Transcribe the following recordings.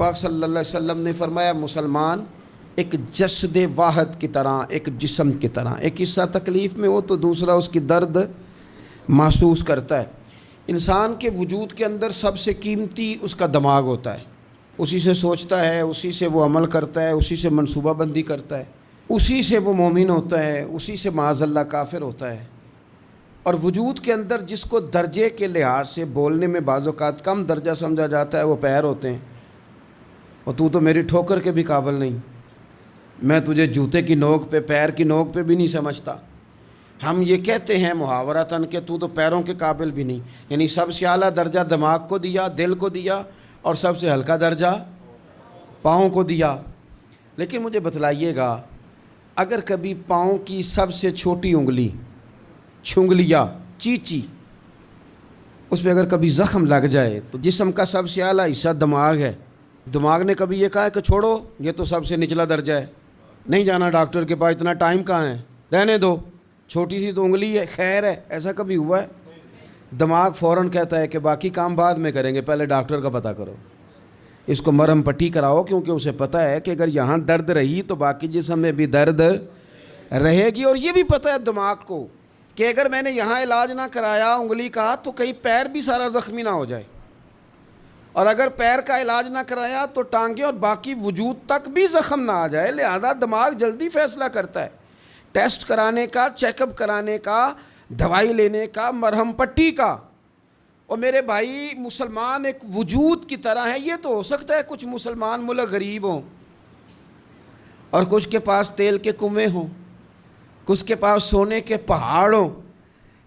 پاک صلی اللہ علیہ وسلم نے فرمایا مسلمان ایک جسد واحد کی طرح، ایک جسم کی طرح، ایک حصہ تکلیف میں ہو تو دوسرا اس کی درد محسوس کرتا ہے۔ انسان کے وجود کے اندر سب سے قیمتی اس کا دماغ ہوتا ہے، اسی سے سوچتا ہے، اسی سے وہ عمل کرتا ہے، اسی سے منصوبہ بندی کرتا ہے، اسی سے وہ مومن ہوتا ہے، اسی سے معاذ اللہ کافر ہوتا ہے۔ اور وجود کے اندر جس کو درجے کے لحاظ سے بولنے میں بعض اوقات کم درجہ سمجھا جاتا ہے وہ پیر ہوتے ہیں۔ اور تو میری ٹھوکر کے بھی قابل نہیں، میں تجھے جوتے کی نوک پہ، پیر کی نوک پہ بھی نہیں سمجھتا۔ ہم یہ کہتے ہیں محاورتاً کہ تو پیروں کے قابل بھی نہیں، یعنی سب سے اعلیٰ درجہ دماغ کو دیا، دل کو دیا، اور سب سے ہلکا درجہ پاؤں کو دیا۔ لیکن مجھے بتلائیے گا، اگر کبھی پاؤں کی سب سے چھوٹی انگلی، چھنگلیا، چیچی، اس پہ اگر کبھی زخم لگ جائے تو جسم کا سب سے اعلیٰ حصہ دماغ ہے، دماغ نے کبھی یہ کہا ہے کہ چھوڑو یہ تو سب سے نچلا درجہ ہے، نہیں جانا ڈاکٹر کے پاس، اتنا ٹائم کہاں ہے، رہنے دو، چھوٹی سی تو انگلی ہے، خیر ہے؟ ایسا کبھی ہوا ہے؟ دماغ فوراً کہتا ہے کہ باقی کام بعد میں کریں گے، پہلے ڈاکٹر کا پتہ کرو، اس کو مرہم پٹی کراؤ، کیونکہ اسے پتہ ہے کہ اگر یہاں درد رہی تو باقی جسم میں بھی درد رہے گی۔ اور یہ بھی پتہ ہے دماغ کو کہ اگر میں نے یہاں علاج نہ کرایا انگلی کا تو کہیں پیر بھی سارا زخمی نہ ہو جائے، اور اگر پیر کا علاج نہ کرایا تو ٹانگیں اور باقی وجود تک بھی زخم نہ آ جائے۔ لہذا دماغ جلدی فیصلہ کرتا ہے، ٹیسٹ کرانے کا، چیک اپ کرانے کا، دوائی لینے کا، مرہم پٹی کا۔ اور میرے بھائی مسلمان ایک وجود کی طرح ہے، یہ تو ہو سکتا ہے کچھ مسلمان ملک غریب ہوں اور کچھ کے پاس تیل کے کنویں ہوں، کچھ کے پاس سونے کے پہاڑ ہوں،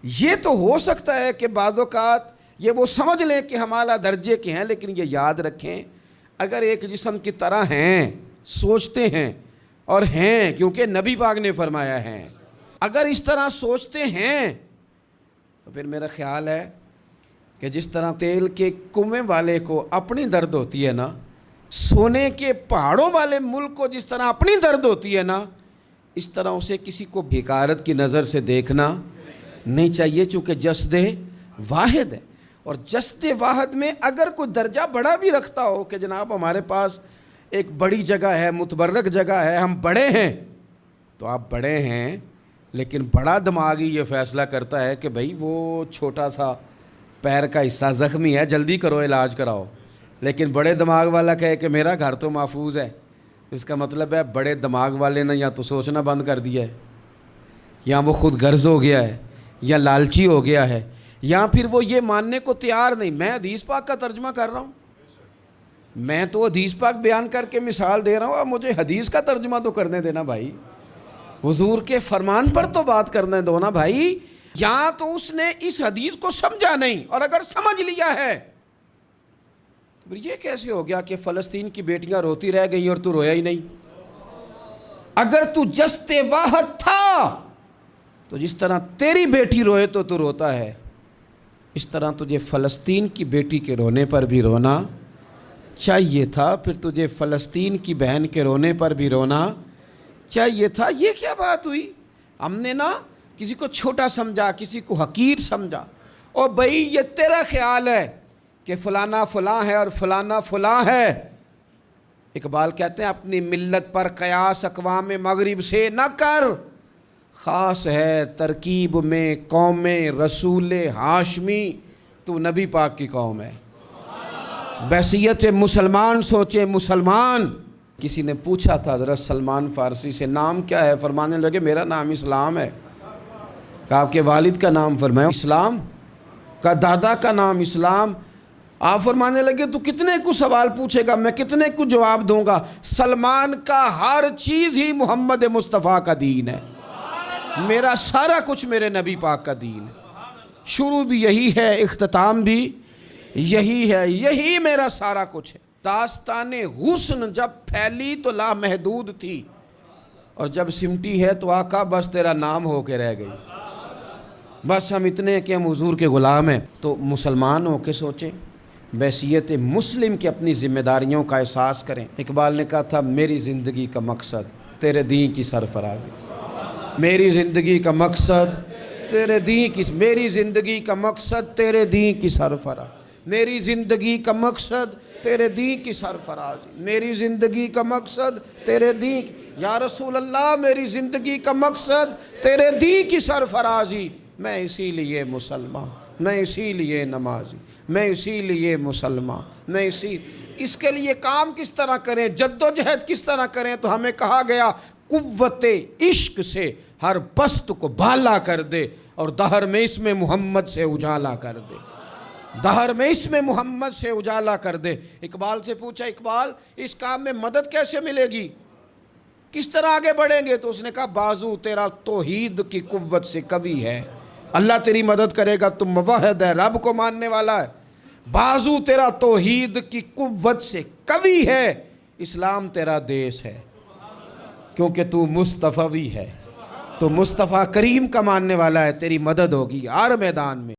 یہ تو ہو سکتا ہے کہ بعض اوقات یہ وہ سمجھ لیں کہ ہم اعلیٰ درجے کے ہیں، لیکن یہ یاد رکھیں اگر ایک جسم کی طرح ہیں، سوچتے ہیں اور ہیں، کیونکہ نبی پاک نے فرمایا ہے، اگر اس طرح سوچتے ہیں تو پھر میرا خیال ہے کہ جس طرح تیل کے کنویں والے کو اپنی درد ہوتی ہے نا، سونے کے پہاڑوں والے ملک کو جس طرح اپنی درد ہوتی ہے نا، اس طرح اسے کسی کو بھیکارت کی نظر سے دیکھنا نہیں چاہیے، چونکہ جسد واحد ہے۔ اور جسد واحد میں اگر کوئی درجہ بڑا بھی رکھتا ہو کہ جناب ہمارے پاس ایک بڑی جگہ ہے، متبرک جگہ ہے، ہم بڑے ہیں، تو آپ بڑے ہیں، لیکن بڑا دماغی یہ فیصلہ کرتا ہے کہ بھائی وہ چھوٹا سا پیر کا حصہ زخمی ہے، جلدی کرو علاج کراؤ، لیکن بڑے دماغ والا کہے کہ میرا گھر تو محفوظ ہے، اس کا مطلب ہے بڑے دماغ والے نے یا تو سوچنا بند کر دیا ہے، یا وہ خود غرض ہو گیا ہے، یا لالچی ہو گیا ہے، یا پھر وہ یہ ماننے کو تیار نہیں۔ میں حدیث پاک کا ترجمہ کر رہا ہوں، میں تو حدیث پاک بیان کر کے مثال دے رہا ہوں، اب مجھے حدیث کا ترجمہ تو کرنے دینا بھائی، حضور کے فرمان پر تو بات کرنے دو نا بھائی۔ یا تو اس نے اس حدیث کو سمجھا نہیں، اور اگر سمجھ لیا ہے تو پھر یہ کیسے ہو گیا کہ فلسطین کی بیٹیاں روتی رہ گئیں اور تو رویا ہی نہیں؟ اگر تو جسد واحد تھا تو جس طرح تیری بیٹی روئے تو روتا ہے، اس طرح تجھے فلسطین کی بیٹی کے رونے پر بھی رونا چاہیے تھا، پھر تجھے فلسطین کی بہن کے رونے پر بھی رونا چاہیے تھا۔ یہ کیا بات ہوئی؟ ہم نے نا کسی کو چھوٹا سمجھا، کسی کو حقیر سمجھا، اور بھائی یہ تیرا خیال ہے کہ فلانا فلاں ہے اور فلانا فلاں ہے۔ اقبال کہتے ہیں اپنی ملت پر قیاس اقوام مغرب سے نہ کر، خاص ہے ترکیب میں قوم رسول ہاشمی، تو نبی پاک کی قوم ہے۔ بحثیت مسلمان سوچے مسلمان۔ کسی نے پوچھا تھا ذرا سلمان فارسی سے نام کیا ہے، فرمانے لگے میرا نام اسلام ہے۔ کہا آپ کے والد کا نام؟ فرمایا اسلام۔ کہا دادا کا نام اسلام۔ آپ فرمانے لگے تو کتنے کو سوال پوچھے گا، میں کتنے کو جواب دوں گا؟ سلمان کا ہر چیز ہی محمد مصطفیٰ کا دین ہے، میرا سارا کچھ میرے نبی پاک کا دین ہے، شروع بھی یہی ہے، اختتام بھی یہی ہے، یہی میرا سارا کچھ ہے۔ داستان حسن جب پھیلی تو لامحدود تھی، اور جب سمٹی ہے تو آقا بس تیرا نام ہو کے رہ گئی، بس ہم اتنے کہ ہم حضور کے غلام ہیں۔ تو مسلمان ہو کے سوچیں، بحیثیت مسلم کی اپنی ذمہ داریوں کا احساس کریں۔ اقبال نے کہا تھا میری زندگی کا مقصد تیرے دین کی سرفرازی، میری زندگی کا مقصد تیرے دین کی، میری زندگی کا مقصد تیرے دین کی سرفراز، میری زندگی کا مقصد تیرے دین کی سرفرازی، میری زندگی کا مقصد تیرے دین یا رسول اللہ، میری زندگی کا مقصد تیرے دین کی سرفرازی، میں اسی لیے مسلمان، میں اسی لیے نمازی، میں اسی لیے مسلمان، میں اس کے لیے کام کس طرح کریں، جد و جہد کس طرح کریں؟ تو ہمیں کہا گیا قوت عشق سے ہر پست کو بالا کر دے اور دہر میں اس میں محمد سے اجالا کر دے، دہر میں اس میں محمد سے اجالا کر دے۔ اقبال سے پوچھا، اقبال اس کام میں مدد کیسے ملے گی، کس طرح آگے بڑھیں گے؟ تو اس نے کہا بازو تیرا توحید کی قوت سے قوی ہے، اللہ تیری مدد کرے گا، تم موحد ہے، رب کو ماننے والا ہے، بازو تیرا توحید کی قوت سے قوی ہے، اسلام تیرا دیس ہے، کیونکہ تو مصطفی ہے، تو مصطفیٰ کریم کا ماننے والا ہے، تیری مدد ہوگی ہر میدان میں۔